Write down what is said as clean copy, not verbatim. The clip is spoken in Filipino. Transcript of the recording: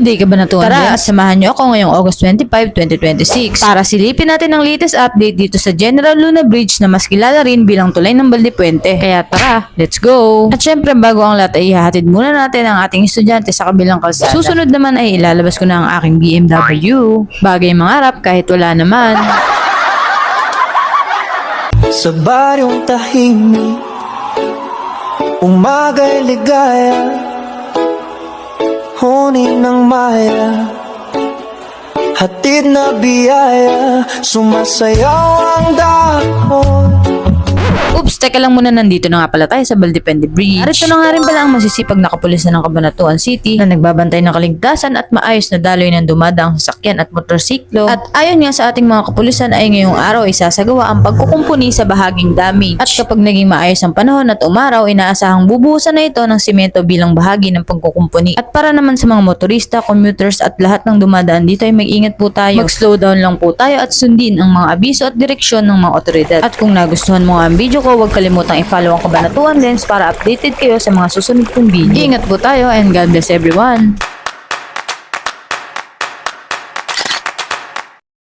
Good day Kabanatuan. Tara, samahan niyo ako ngayong August 25, 2026 para silipin natin ang latest update dito sa General Luna Bridge na mas kilala rin bilang Tulay ng Baldepuente. Kaya tara, let's go! At syempre bago ang lahat ay ihahatid muna natin ang ating estudyante sa kabilang kalsada. Susunod naman ay ilalabas ko na ang aking BMW. Bagay mangarap kahit wala naman. Sa baryong tahimik, umaga'y ligaya, huni ng maya, hatid na biyaya, sumasayaw ang dahon. Oops, teka lang muna, nandito na nga pala tayo sa Baldepuente Bridge. Narito na nga rin pala ang masisipag na kapulisan ng Cabanatuan City na nagbabantay ng kaligtasan at maayos na daloy ng dumadaang sasakyan at motorsiklo. At ayon nga sa ating mga kapulisan ay ngayong araw isasagawa ang pagkukumpuni sa bahaging damage. At kapag naging maayos ang panahon at umaraw, inaasahang bubuhusan na ito ng simento bilang bahagi ng pagkukumpuni. At para naman sa mga motorista, commuters at lahat ng dumadaan dito ay mag-ingat po tayo. Mag-slow down lang po tayo at sundin ang mga abiso at direksyon ng mga otoridad. At kung nagustuhan mo ang video ko, huwag kalimutang i-follow ang Cabanatuan Lens para updated kayo sa mga susunod kong video. Ingat po tayo and God bless everyone!